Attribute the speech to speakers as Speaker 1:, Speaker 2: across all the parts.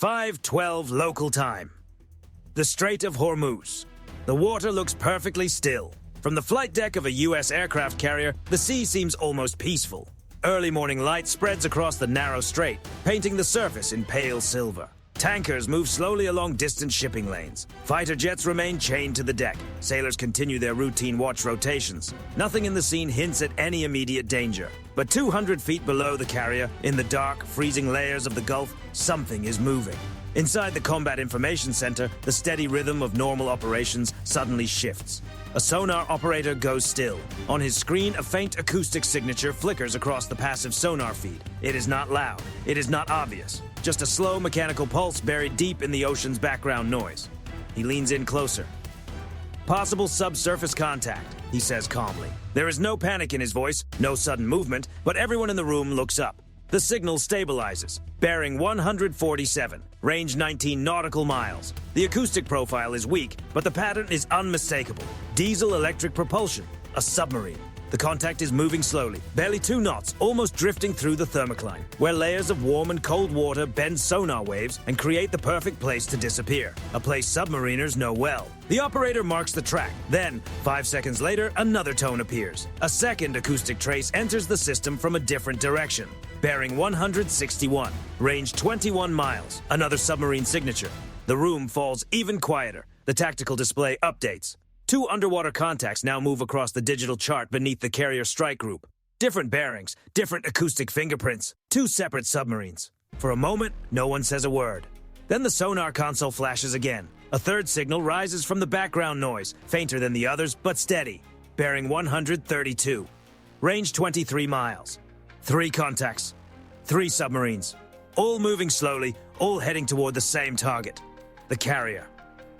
Speaker 1: 5:12 local time. The Strait of Hormuz. The water looks perfectly still. From the flight deck of a U.S. aircraft carrier, the sea seems almost peaceful. Early morning light spreads across the narrow strait, painting the surface in pale silver. Tankers move slowly along distant shipping lanes. Fighter jets remain chained to the deck. Sailors continue their routine watch rotations. Nothing in the scene hints at any immediate danger. But 200 feet below the carrier, in the dark, freezing layers of the Gulf, something is moving. Inside the Combat Information Center, the steady rhythm of normal operations suddenly shifts. A sonar operator goes still. On his screen, a faint acoustic signature flickers across the passive sonar feed. It is not loud. It is not obvious. Just a slow mechanical pulse buried deep in the ocean's background noise. He leans in closer. "Possible subsurface contact," he says calmly. There is no panic in his voice, no sudden movement, but everyone in the room looks up. The signal stabilizes. Bearing 147, range 19 nautical miles. The acoustic profile is weak, but the pattern is unmistakable. Diesel-electric propulsion, a submarine. The contact is moving slowly, barely 2 knots, almost drifting through the thermocline, where layers of warm and cold water bend sonar waves and create the perfect place to disappear, a place submariners know well. The operator marks the track. Then, 5 seconds later, another tone appears. A second acoustic trace enters the system from a different direction. Bearing 161, range 21 miles, another submarine signature. The room falls even quieter. The tactical display updates. 2 underwater contacts now move across the digital chart beneath the carrier strike group. Different bearings, different acoustic fingerprints, 2 separate submarines. For a moment, no one says a word. Then the sonar console flashes again. A third signal rises from the background noise, fainter than the others, but steady. Bearing 132. Range 23 miles. 3 contacts. 3 submarines. All moving slowly, all heading toward the same target. The carrier.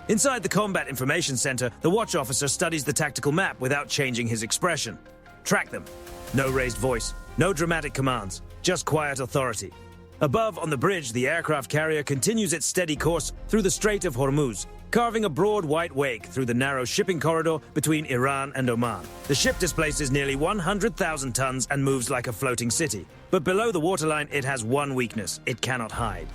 Speaker 1: Inside the Combat Information Center, the watch officer studies the tactical map without changing his expression. Track them. No raised voice, no dramatic commands, just quiet authority. Above on the bridge, the aircraft carrier continues its steady course through the Strait of Hormuz, carving a broad white wake through the narrow shipping corridor between Iran and Oman. The ship displaces nearly 100,000 tons and moves like a floating city. But below the waterline, it has one weakness: it cannot hide.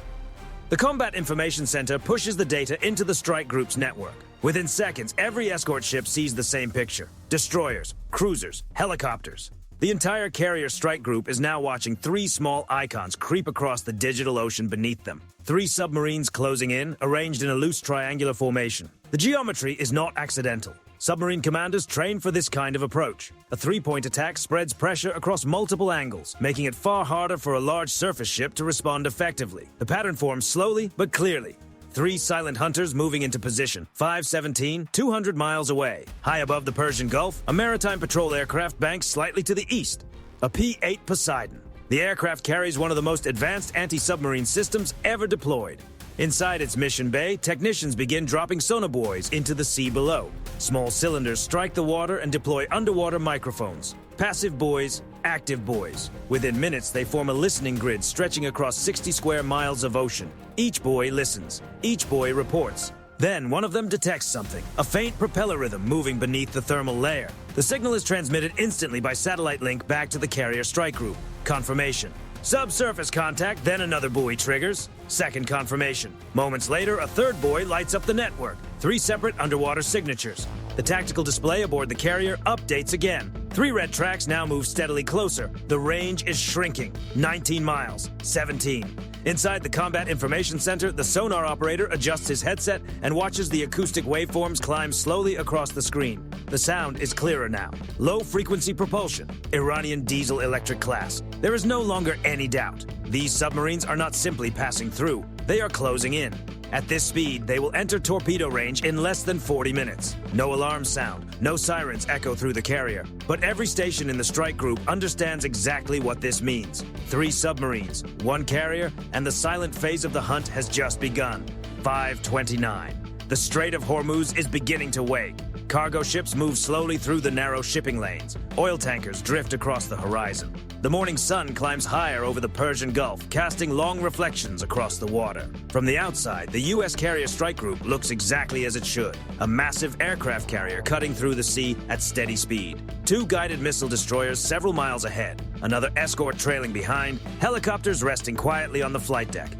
Speaker 1: The Combat Information Center pushes the data into the strike group's network. Within seconds, every escort ship sees the same picture: destroyers, cruisers, helicopters. The entire carrier strike group is now watching 3 small icons creep across the digital ocean beneath them. 3 submarines closing in, arranged in a loose triangular formation. The geometry is not accidental. Submarine commanders train for this kind of approach. A 3-point attack spreads pressure across multiple angles, making it far harder for a large surface ship to respond effectively. The pattern forms slowly but clearly. 3 silent hunters moving into position. 5:17, 200 miles away. High above the Persian Gulf, a maritime patrol aircraft banks slightly to the east. A P-8 Poseidon. The aircraft carries one of the most advanced anti-submarine systems ever deployed. Inside its mission bay, technicians begin dropping sonobuoys into the sea below. Small cylinders strike the water and deploy underwater microphones. Passive buoys, active buoys. Within minutes, they form a listening grid stretching across 60 square miles of ocean. Each buoy listens. Each buoy reports. Then one of them detects something, a faint propeller rhythm moving beneath the thermal layer. The signal is transmitted instantly by satellite link back to the carrier strike group. Confirmation. Subsurface contact, then another buoy triggers. Second confirmation. Moments later, a third buoy lights up the network. 3 separate underwater signatures. The tactical display aboard the carrier updates again. 3 red tracks now move steadily closer. The range is shrinking. 19 miles. 17. Inside the Combat Information Center, the sonar operator adjusts his headset and watches the acoustic waveforms climb slowly across the screen. The sound is clearer now. Low-frequency propulsion. Iranian diesel-electric class. There is no longer any doubt. These submarines are not simply passing through. They are closing in. At this speed, they will enter torpedo range in less than 40 minutes. No alarms sound, no sirens echo through the carrier. But every station in the strike group understands exactly what this means. 3 submarines, 1 carrier, and the silent phase of the hunt has just begun. 5:29. The Strait of Hormuz is beginning to wake. Cargo ships move slowly through the narrow shipping lanes. Oil tankers drift across the horizon. The morning sun climbs higher over the Persian Gulf, casting long reflections across the water. From the outside, the U.S. carrier strike group looks exactly as it should. A massive aircraft carrier cutting through the sea at steady speed. 2 guided missile destroyers several miles ahead. Another escort trailing behind. Helicopters resting quietly on the flight deck.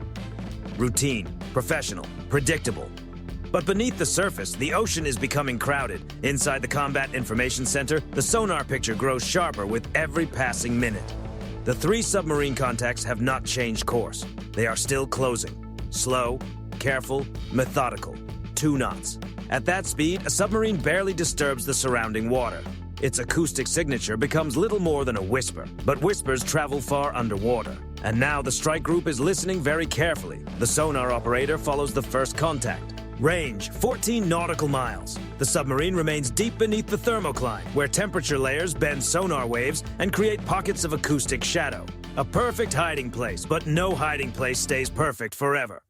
Speaker 1: routine, professional, predictable. But beneath the surface, the ocean is becoming crowded. Inside the Combat Information Center, the sonar picture grows sharper with every passing minute. The 3 submarine contacts have not changed course. They are still closing. Slow, careful, methodical. 2 knots. At that speed, a submarine barely disturbs the surrounding water. Its acoustic signature becomes little more than a whisper, but whispers travel far underwater. And now the strike group is listening very carefully. The sonar operator follows the first contact. Range, 14 nautical miles. The submarine remains deep beneath the thermocline, where temperature layers bend sonar waves and create pockets of acoustic shadow. A perfect hiding place, but no hiding place stays perfect forever.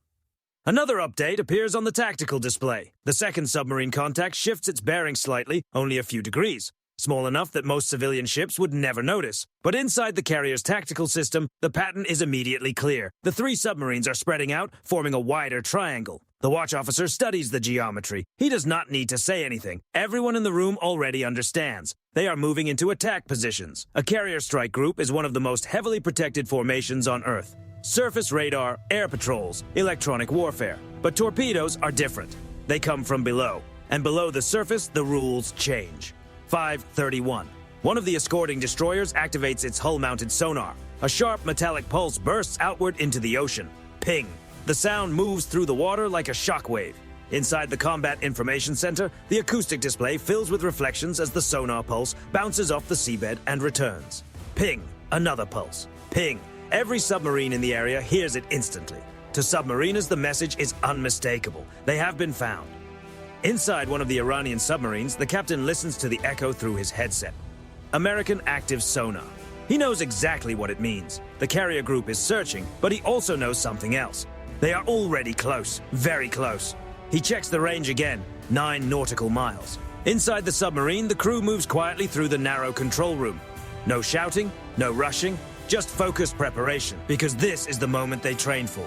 Speaker 1: Another update appears on the tactical display. The second submarine contact shifts its bearing slightly, only a few degrees. Small enough that most civilian ships would never notice. But inside the carrier's tactical system, the pattern is immediately clear. The 3 submarines are spreading out, forming a wider triangle. The watch officer studies the geometry. He does not need to say anything. Everyone in the room already understands. They are moving into attack positions. A carrier strike group is one of the most heavily protected formations on Earth. Surface radar, air patrols, electronic warfare. But torpedoes are different. They come from below. And below the surface, the rules change. 5:31. One of the escorting destroyers activates its hull-mounted sonar. A sharp metallic pulse bursts outward into the ocean. Ping. The sound moves through the water like a shockwave. Inside the Combat Information Center, the acoustic display fills with reflections as the sonar pulse bounces off the seabed and returns. Ping. Another pulse. Ping. Every submarine in the area hears it instantly. To submariners, the message is unmistakable. They have been found. Inside one of the Iranian submarines, the captain listens to the echo through his headset. American active sonar. He knows exactly what it means. The carrier group is searching, but he also knows something else. They are already close, very close. He checks the range again, 9 nautical miles. Inside the submarine, the crew moves quietly through the narrow control room. No shouting, no rushing, just focused preparation, because this is the moment they trained for.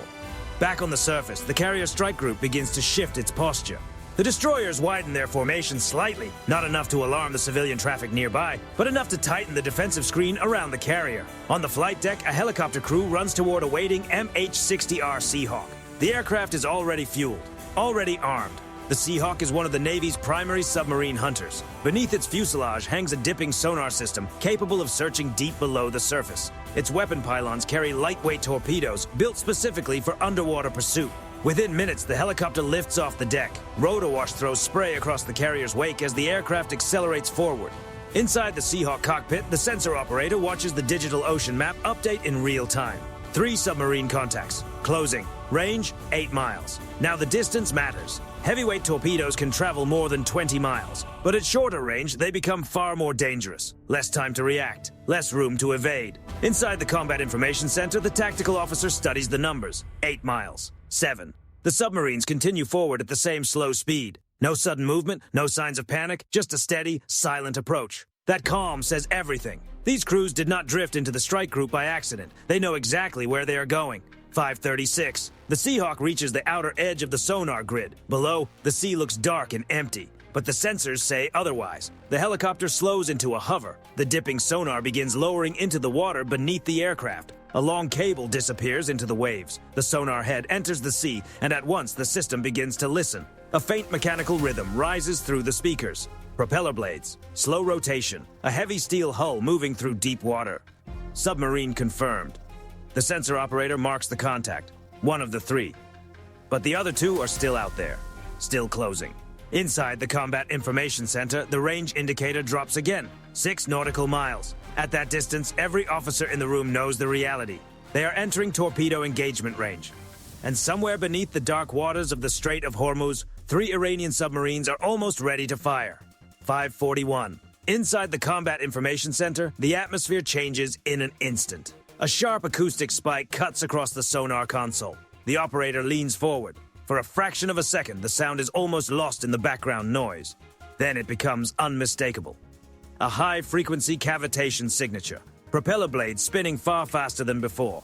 Speaker 1: Back on the surface, the carrier strike group begins to shift its posture. The destroyers widen their formation slightly, not enough to alarm the civilian traffic nearby, but enough to tighten the defensive screen around the carrier. On the flight deck, a helicopter crew runs toward a waiting MH-60R Seahawk. The aircraft is already fueled, already armed. The Seahawk is one of the Navy's primary submarine hunters. Beneath its fuselage hangs a dipping sonar system capable of searching deep below the surface. Its weapon pylons carry lightweight torpedoes built specifically for underwater pursuit. Within minutes, the helicopter lifts off the deck. Rotor wash throws spray across the carrier's wake as the aircraft accelerates forward. Inside the Seahawk cockpit, the sensor operator watches the digital ocean map update in real time. 3 submarine contacts. Closing. Range, 8 miles. Now the distance matters. Heavyweight torpedoes can travel more than 20 miles, but at shorter range, they become far more dangerous. Less time to react, less room to evade. Inside the Combat Information Center, the tactical officer studies the numbers. 8 miles. 7. The submarines continue forward at the same slow speed. No sudden movement, no signs of panic, just a steady, silent approach. That calm says everything. These crews did not drift into the strike group by accident. They know exactly where they are going. 5:36. The Seahawk reaches the outer edge of the sonar grid. Below, the sea looks dark and empty, but the sensors say otherwise. The helicopter slows into a hover. The dipping sonar begins lowering into the water beneath the aircraft. A long cable disappears into the waves. The sonar head enters the sea, and at once the system begins to listen. A faint mechanical rhythm rises through the speakers. Propeller blades, slow rotation, a heavy steel hull moving through deep water. Submarine confirmed. The sensor operator marks the contact, one of the 3. But the other 2 are still out there, still closing. Inside the Combat Information Center, the range indicator drops again, 6 nautical miles. At that distance, every officer in the room knows the reality. They are entering torpedo engagement range. And somewhere beneath the dark waters of the Strait of Hormuz, 3 Iranian submarines are almost ready to fire. 5:41. Inside the Combat Information Center, the atmosphere changes in an instant. A sharp acoustic spike cuts across the sonar console. The operator leans forward. For a fraction of a second, the sound is almost lost in the background noise. Then it becomes unmistakable. A high-frequency cavitation signature. Propeller blades spinning far faster than before.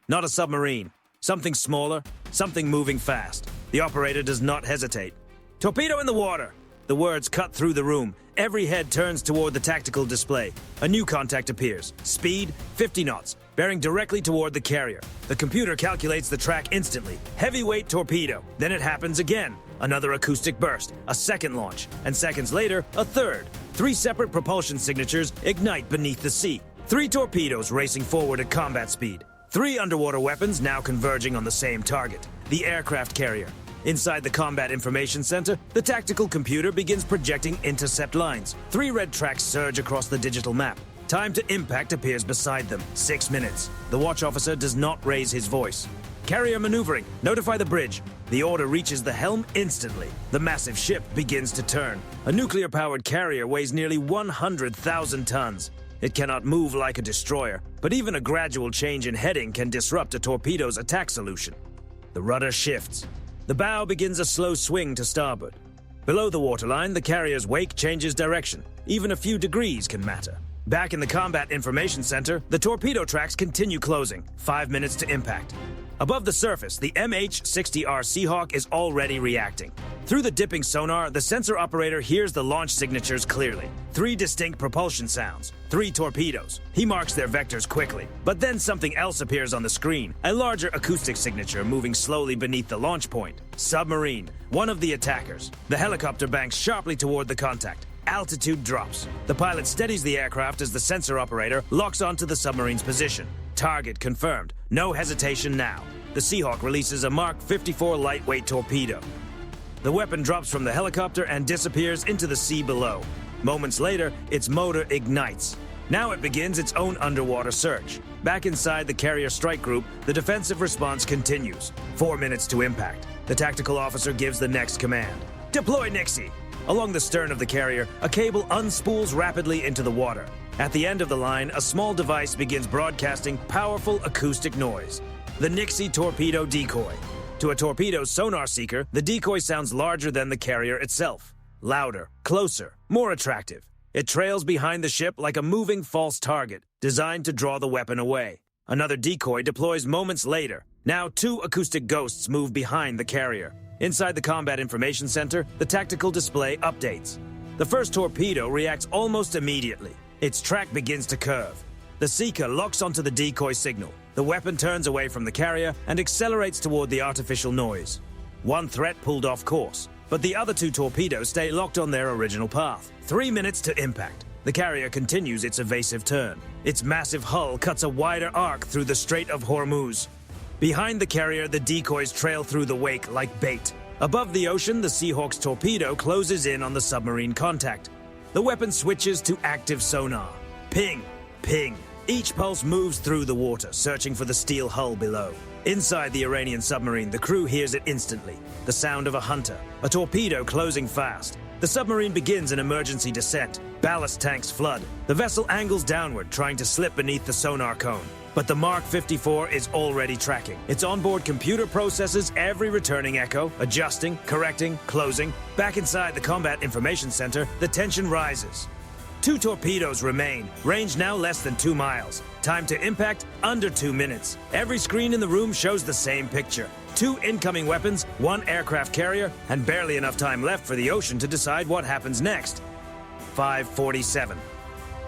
Speaker 1: Not a submarine. Something smaller, something moving fast. The operator does not hesitate. Torpedo in the water! The words cut through the room. Every head turns toward the tactical display. A new contact appears. Speed, 50 knots. bearing directly toward the carrier. The computer calculates the track instantly. Heavyweight torpedo. Then it happens again. Another acoustic burst, a second launch, and seconds later, a third. 3 separate propulsion signatures ignite beneath the sea. 3 torpedoes racing forward at combat speed. 3 underwater weapons now converging on the same target, the aircraft carrier. Inside the Combat Information Center, the tactical computer begins projecting intercept lines. 3 red tracks surge across the digital map. Time to impact appears beside them. 6 minutes. The watch officer does not raise his voice. Carrier maneuvering. Notify the bridge. The order reaches the helm instantly. The massive ship begins to turn. A nuclear-powered carrier weighs nearly 100,000 tons. It cannot move like a destroyer, but even a gradual change in heading can disrupt a torpedo's attack solution. The rudder shifts. The bow begins a slow swing to starboard. Below the waterline, the carrier's wake changes direction. Even a few degrees can matter. Back in the Combat Information Center, the torpedo tracks continue closing. 5 minutes to impact. Above the surface, the MH-60R Seahawk is already reacting. Through the dipping sonar, the sensor operator hears the launch signatures clearly. 3 distinct propulsion sounds, 3 torpedoes. He marks their vectors quickly. But then something else appears on the screen, a larger acoustic signature moving slowly beneath the launch point. Submarine, one of the attackers. The helicopter banks sharply toward the contact. Altitude drops. The pilot steadies the aircraft as the sensor operator locks onto the submarine's position. Target confirmed. No hesitation now. The Seahawk releases a Mark 54 lightweight torpedo. The weapon drops from the helicopter and disappears into the sea below. Moments later, its motor ignites. Now it begins its own underwater search. Back inside the carrier strike group, the defensive response continues. 4 minutes to impact. The tactical officer gives the next command. Deploy Nixie! Along the stern of the carrier, a cable unspools rapidly into the water. At the end of the line, a small device begins broadcasting powerful acoustic noise. The Nixie torpedo decoy. To a torpedo's sonar seeker, the decoy sounds larger than the carrier itself. Louder, closer, more attractive. It trails behind the ship like a moving false target, designed to draw the weapon away. Another decoy deploys moments later. Now 2 acoustic ghosts move behind the carrier. Inside the Combat Information Center, the tactical display updates. The first torpedo reacts almost immediately. Its track begins to curve. The seeker locks onto the decoy signal. The weapon turns away from the carrier and accelerates toward the artificial noise. 1 threat pulled off course, but the other 2 torpedoes stay locked on their original path. 3 minutes to impact. The carrier continues its evasive turn. Its massive hull cuts a wider arc through the Strait of Hormuz. Behind the carrier, the decoys trail through the wake like bait. Above the ocean, the Seahawk's torpedo closes in on the submarine contact. The weapon switches to active sonar. Ping, ping. Each pulse moves through the water, searching for the steel hull below. Inside the Iranian submarine, the crew hears it instantly. The sound of a hunter, a torpedo closing fast. The submarine begins an emergency descent. Ballast tanks flood. The vessel angles downward, trying to slip beneath the sonar cone. But the Mark 54 is already tracking. Its onboard computer processes every returning echo, adjusting, correcting, closing. Back inside the Combat Information Center, the tension rises. 2 torpedoes remain, range now less than 2 miles. Time to impact, under 2 minutes. Every screen in the room shows the same picture. 2 incoming weapons, 1 aircraft carrier, and barely enough time left for the ocean to decide what happens next. 5:47.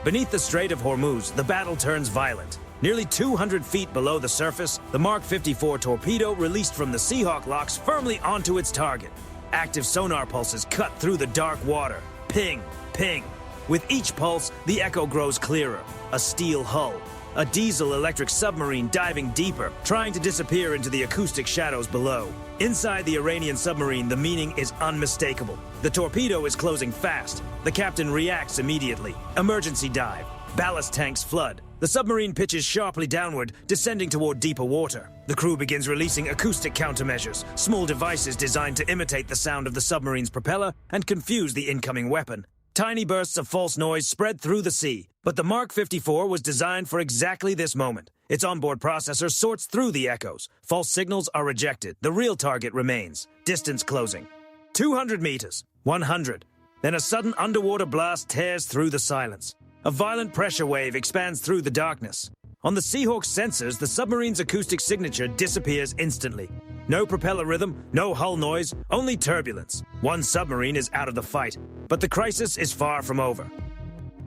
Speaker 1: Beneath the Strait of Hormuz, the battle turns violent. Nearly 200 feet below the surface, the Mark 54 torpedo released from the Seahawk locks firmly onto its target. Active sonar pulses cut through the dark water. Ping, ping. With each pulse, the echo grows clearer. A steel hull. A diesel-electric submarine diving deeper, trying to disappear into the acoustic shadows below. Inside the Iranian submarine, the meaning is unmistakable. The torpedo is closing fast. The captain reacts immediately. Emergency dive. Ballast tanks flood. The submarine pitches sharply downward, descending toward deeper water. The crew begins releasing acoustic countermeasures, small devices designed to imitate the sound of the submarine's propeller and confuse the incoming weapon. Tiny bursts of false noise spread through the sea. But the Mark 54 was designed for exactly this moment. Its onboard processor sorts through the echoes. False signals are rejected. The real target remains. Distance closing. 200 meters. 100. Then a sudden underwater blast tears through the silence. A violent pressure wave expands through the darkness. On the Seahawk's sensors, the submarine's acoustic signature disappears instantly. No propeller rhythm, no hull noise, only turbulence. 1 submarine is out of the fight, but the crisis is far from over.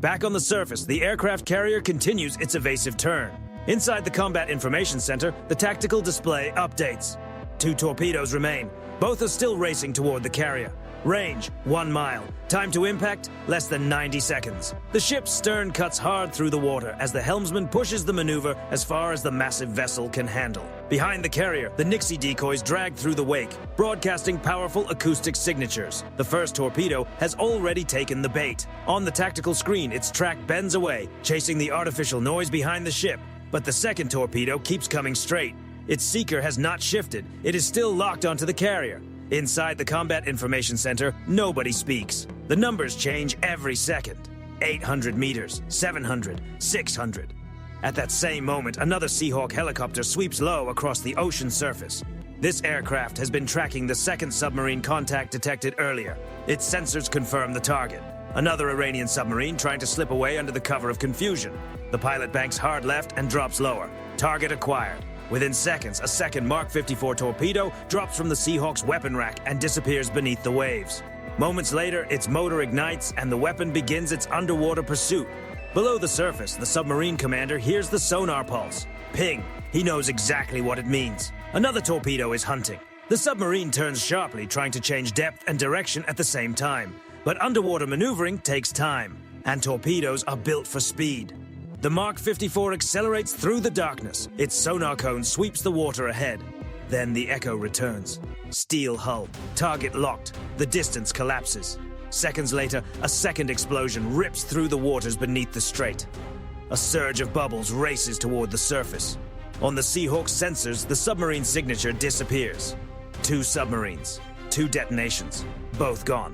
Speaker 1: Back on the surface, the aircraft carrier continues its evasive turn. Inside the Combat Information Center, the tactical display updates. 2 torpedoes remain. Both are still racing toward the carrier. Range, 1 mile. Time to impact, less than 90 seconds. The ship's stern cuts hard through the water as the helmsman pushes the maneuver as far as the massive vessel can handle. Behind the carrier, the Nixie decoys drag through the wake, broadcasting powerful acoustic signatures. The first torpedo has already taken the bait. On the tactical screen, its track bends away, chasing the artificial noise behind the ship. But the second torpedo keeps coming straight. Its seeker has not shifted. It is still locked onto the carrier. Inside the Combat Information Center, nobody speaks. The numbers change every second. 800 meters, 700, 600. At that same moment, another Seahawk helicopter sweeps low across the ocean surface. This aircraft has been tracking the second submarine contact detected earlier. Its sensors confirm the target. Another Iranian submarine trying to slip away under the cover of confusion. The pilot banks hard left and drops lower. Target acquired. Within seconds, a second Mark 54 torpedo drops from the Seahawk's weapon rack and disappears beneath the waves. Moments later, its motor ignites and the weapon begins its underwater pursuit. Below the surface, the submarine commander hears the sonar pulse. Ping. He knows exactly what it means. Another torpedo is hunting. The submarine turns sharply, trying to change depth and direction at the same time. But underwater maneuvering takes time, and torpedoes are built for speed. The Mark 54 accelerates through the darkness. Its sonar cone sweeps the water ahead. Then the echo returns. Steel hull. Target locked. The distance collapses. Seconds later, a second explosion rips through the waters beneath the strait. A surge of bubbles races toward the surface. On the Seahawk's sensors, the submarine signature disappears. 2 submarines. 2 detonations. Both gone.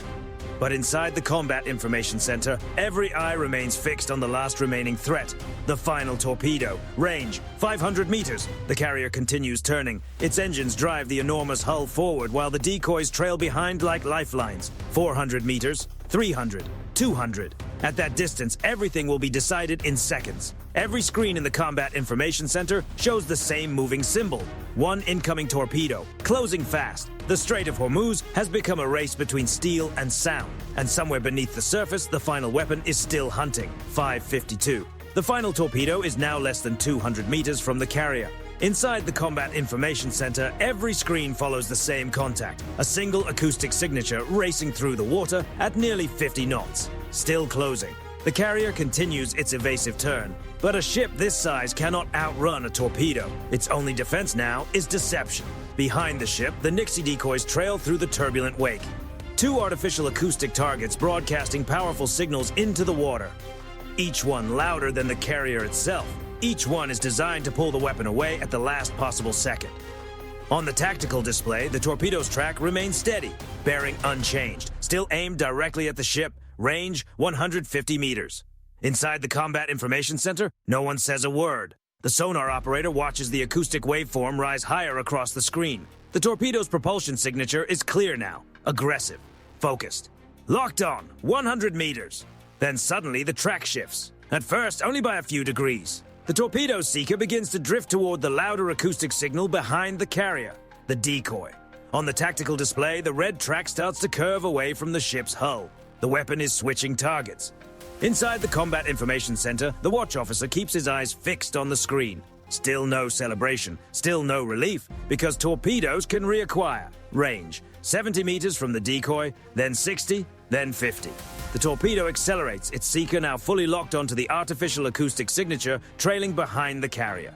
Speaker 1: But inside the Combat Information Center, every eye remains fixed on the last remaining threat, the final torpedo. Range, 500 meters. The carrier continues turning. Its engines drive the enormous hull forward while the decoys trail behind like lifelines. 400 meters, 300, 200. At that distance, everything will be decided in seconds. Every screen in the Combat Information Center shows the same moving symbol. 1 incoming torpedo, closing fast. The Strait of Hormuz has become a race between steel and sound. And somewhere beneath the surface, the final weapon is still hunting. 552. The final torpedo is now less than 200 meters from the carrier. Inside the Combat Information Center, every screen follows the same contact. A single acoustic signature racing through the water at nearly 50 knots. Still closing. The carrier continues its evasive turn. But a ship this size cannot outrun a torpedo. Its only defense now is deception. Behind the ship, the Nixie decoys trail through the turbulent wake. 2 artificial acoustic targets broadcasting powerful signals into the water. Each one louder than the carrier itself. Each one is designed to pull the weapon away at the last possible second. On the tactical display, the torpedo's track remains steady, bearing unchanged, still aimed directly at the ship, range 150 meters. Inside the Combat Information Center, no one says a word. The sonar operator watches the acoustic waveform rise higher across the screen. The torpedo's propulsion signature is clear now, aggressive, focused. Locked on, 100 meters. Then suddenly the track shifts, at first only by a few degrees. The torpedo seeker begins to drift toward the louder acoustic signal behind the carrier, the decoy. On the tactical display, the red track starts to curve away from the ship's hull. The weapon is switching targets. Inside the Combat Information Center, the watch officer keeps his eyes fixed on the screen. Still no celebration, still no relief, because torpedoes can reacquire. Range, 70 meters from the decoy, then 60, then 50. The torpedo accelerates, its seeker now fully locked onto the artificial acoustic signature, trailing behind the carrier.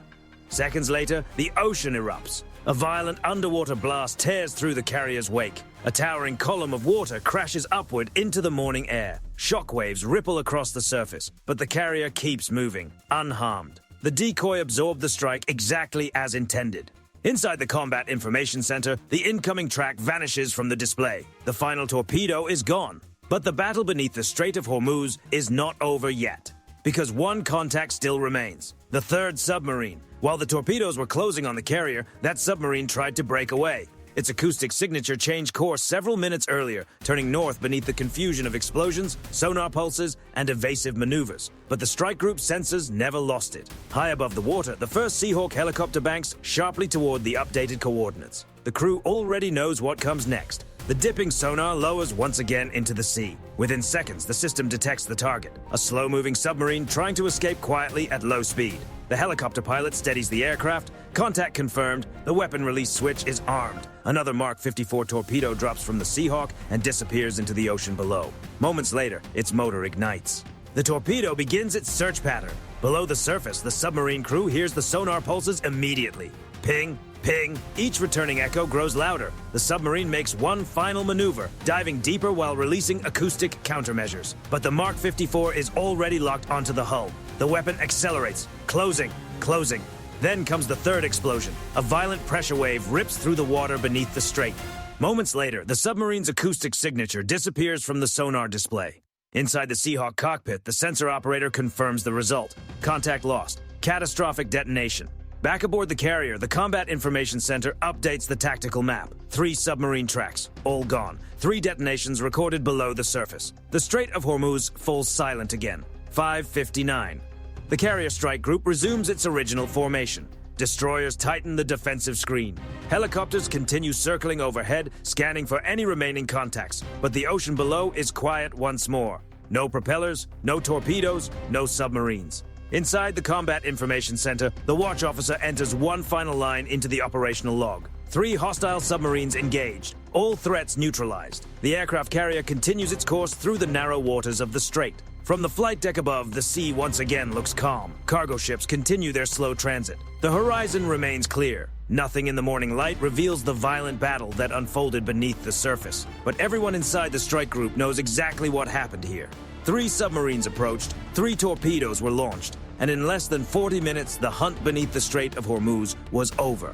Speaker 1: Seconds later, the ocean erupts. A violent underwater blast tears through the carrier's wake. A towering column of water crashes upward into the morning air. Shockwaves ripple across the surface, but the carrier keeps moving, unharmed. The decoy absorbed the strike exactly as intended. Inside the Combat Information Center, the incoming track vanishes from the display. The final torpedo is gone. But the battle beneath the Strait of Hormuz is not over yet, because one contact still remains, the third submarine. While the torpedoes were closing on the carrier, that submarine tried to break away. Its acoustic signature changed course several minutes earlier, turning north beneath the confusion of explosions, sonar pulses, and evasive maneuvers. But the strike group's sensors never lost it. High above the water, the first Seahawk helicopter banks sharply toward the updated coordinates. The crew already knows what comes next. The dipping sonar lowers once again into the sea. Within seconds, the system detects the target, a slow-moving submarine trying to escape quietly at low speed. The helicopter pilot steadies the aircraft. Contact confirmed. The weapon release switch is armed. Another Mark 54 torpedo drops from the Seahawk and disappears into the ocean below. Moments later, its motor ignites. The torpedo begins its search pattern. Below the surface, the submarine crew hears the sonar pulses immediately. Ping, ping. Each returning echo grows louder. The submarine makes one final maneuver, diving deeper while releasing acoustic countermeasures. But the Mark 54 is already locked onto the hull. The weapon accelerates, closing. Then comes the third explosion. A violent pressure wave rips through the water beneath the strait. Moments later, the submarine's acoustic signature disappears from the sonar display. Inside the Seahawk cockpit, the sensor operator confirms the result. Contact lost. Catastrophic detonation. Back aboard the carrier, the Combat Information Center updates the tactical map. 3 submarine tracks, all gone. 3 detonations recorded below the surface. The Strait of Hormuz falls silent again. 5:59. The carrier strike group resumes its original formation. Destroyers tighten the defensive screen. Helicopters continue circling overhead, scanning for any remaining contacts. But the ocean below is quiet once more. No propellers, no torpedoes, no submarines. Inside the Combat Information Center, the watch officer enters one final line into the operational log. 3 hostile submarines engaged, all threats neutralized. The aircraft carrier continues its course through the narrow waters of the strait. From the flight deck above, the sea once again looks calm. Cargo ships continue their slow transit. The horizon remains clear. Nothing in the morning light reveals the violent battle that unfolded beneath the surface. But everyone inside the strike group knows exactly what happened here. 3 submarines approached, 3 torpedoes were launched, and in less than 40 minutes, the hunt beneath the Strait of Hormuz was over.